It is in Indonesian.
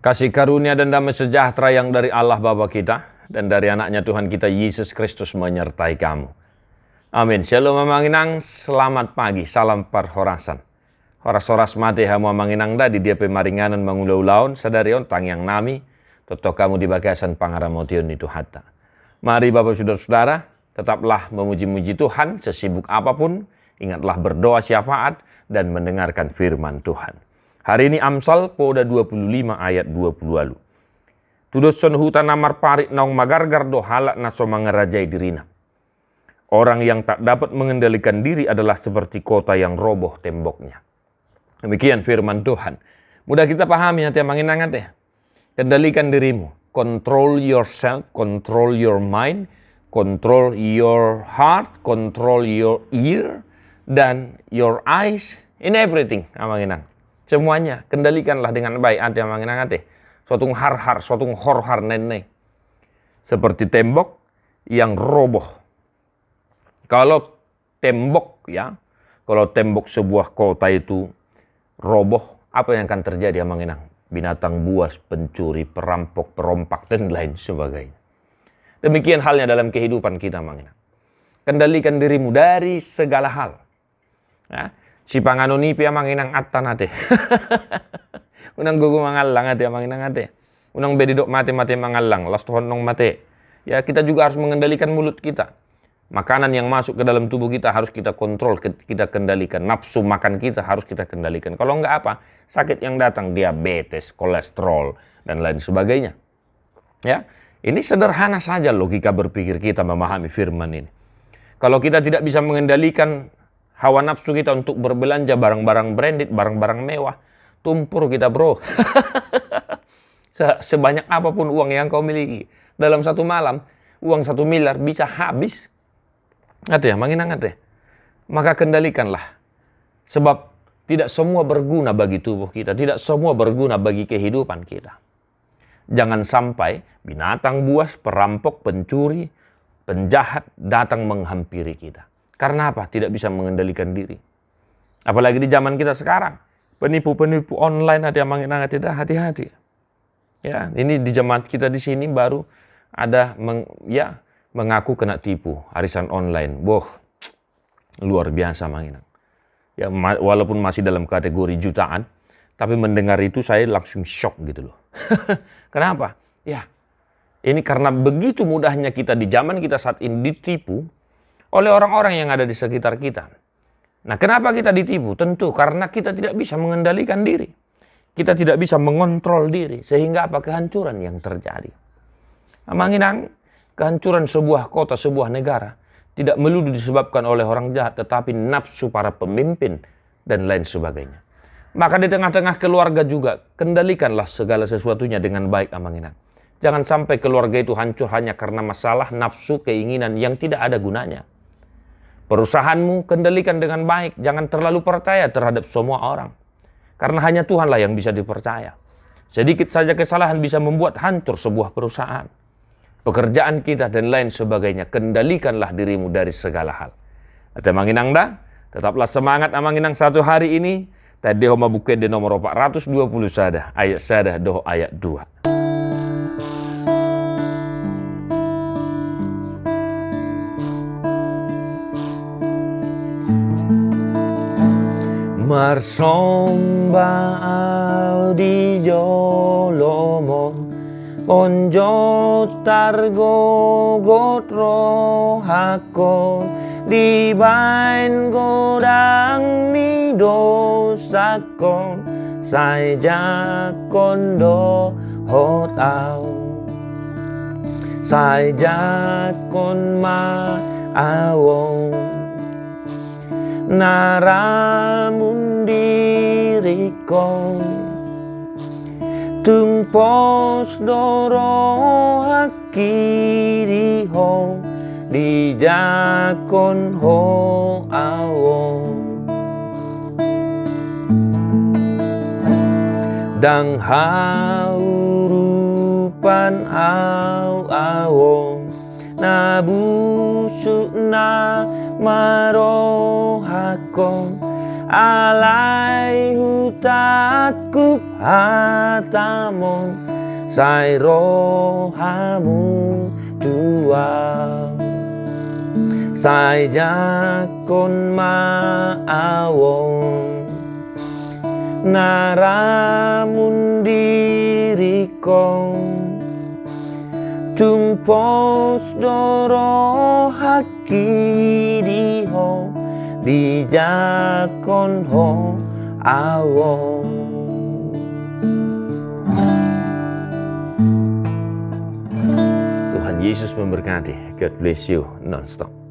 Kasih karunia dan damai sejahtera yang dari Allah Bapa kita dan dari anaknya Tuhan kita Yesus Kristus menyertai kamu. Amin. Shalom mamanginang, selamat pagi, salam parhorasan. Horas-horas mate hamu mamanginang da di dia pemaringanan mangulau-laun sadarion tang yang nami, toto kamu di bagasan pangaramotion itu hatta. Mari Bapak Saudara-saudara, tetaplah memuji-muji Tuhan sesibuk apapun, ingatlah berdoa syafaat dan mendengarkan firman Tuhan. Hari ini Amsal poda 25 ayat 20 lalu. Tudoson hutan namar parik naung magargar do halak naso mangerajai dirina. Orang yang tak dapat mengendalikan diri adalah seperti kota yang roboh temboknya. Demikian firman Tuhan. Mudah kita pahami hati manginangat ya. Kendalikan dirimu. Control yourself, control your mind, control your heart, control your ear, dan your eyes, in everything. Manginang. Semuanya, kendalikanlah dengan baik. Ada manginang ate. Suatu har-har, suatu hor-har nenek. Seperti tembok yang roboh. Kalau tembok kalau tembok sebuah kota itu roboh, apa yang akan terjadi manginang? Binatang buas, pencuri, perampok, perompak, dan lain sebagainya. Demikian halnya dalam kehidupan kita manginang. Kendalikan dirimu dari segala hal. Ya. Si panganoni pia manginang atan ate. Unang gugu mangalang ate manginang ate. Unang bedidok mate-mate mangalang, las honong mate. Ya, kita juga harus mengendalikan mulut kita. Makanan yang masuk ke dalam tubuh kita harus kita kontrol, kita kendalikan. Nafsu makan kita harus kita kendalikan. Kalau enggak apa? Sakit yang datang, diabetes, kolesterol, dan lain sebagainya. Ya, ini sederhana saja logika berpikir kita memahami firman ini. Kalau kita tidak bisa mengendalikan hawa nafsu kita untuk berbelanja barang-barang branded, barang-barang mewah, tumpur kita bro. Sebanyak apapun uang yang kau miliki, dalam satu malam, uang 1 miliar bisa habis. Ada ya, manginang ada. Maka kendalikanlah. Sebab tidak semua berguna bagi tubuh kita, tidak semua berguna bagi kehidupan kita. Jangan sampai binatang buas, perampok, pencuri, penjahat datang menghampiri kita. Karena apa? Tidak bisa mengendalikan diri. Apalagi di zaman kita sekarang. Penipu-penipu online ada yang manginang tidak hati-hati. Ya, ini di jemaat kita di sini baru ada mengaku kena tipu arisan online. Boh, luar biasa manginang. Ya, walaupun masih dalam kategori jutaan, tapi mendengar itu saya langsung shock gitu loh. Kenapa? Ya, ini karena begitu mudahnya kita di zaman kita saat ini ditipu oleh orang-orang yang ada di sekitar kita. Nah, kenapa kita ditipu? Tentu karena kita tidak bisa mengendalikan diri. Kita tidak bisa mengontrol diri. Sehingga apa? Kehancuran yang terjadi. Manginang, kehancuran sebuah kota, sebuah negara tidak melulu disebabkan oleh orang jahat, tetapi nafsu para pemimpin dan lain sebagainya. Maka di tengah-tengah keluarga juga, kendalikanlah segala sesuatunya dengan baik, manginang. Jangan sampai keluarga itu hancur hanya karena masalah nafsu, keinginan yang tidak ada gunanya. Perusahaanmu kendalikan dengan baik. Jangan terlalu percaya terhadap semua orang. Karena hanya Tuhanlah yang bisa dipercaya. Sedikit saja kesalahan bisa membuat hancur sebuah perusahaan. Pekerjaan kita dan lain sebagainya. Kendalikanlah dirimu dari segala hal. Ada manginang dah. Tetaplah semangat amanginang satu hari ini. Tadi homa buke di nomor 420 sada. Ayat sada doh ayat 2. Marsombao di jolomon Onjotar gotro hakon di bain godang ni dosakon sai jakon do hotau sai jakon ma awong naramun diriko tung pos doro hakiri ho di jakon ho awong dang haurupan awong na busuk na marohakon alai hutakup hatamon sai rohamu Tuhan sai jakon maawon naramun dirikong tumpos doro haki diho dijakon ho awon. Tuhan Yesus memberkati. God bless you non-stop.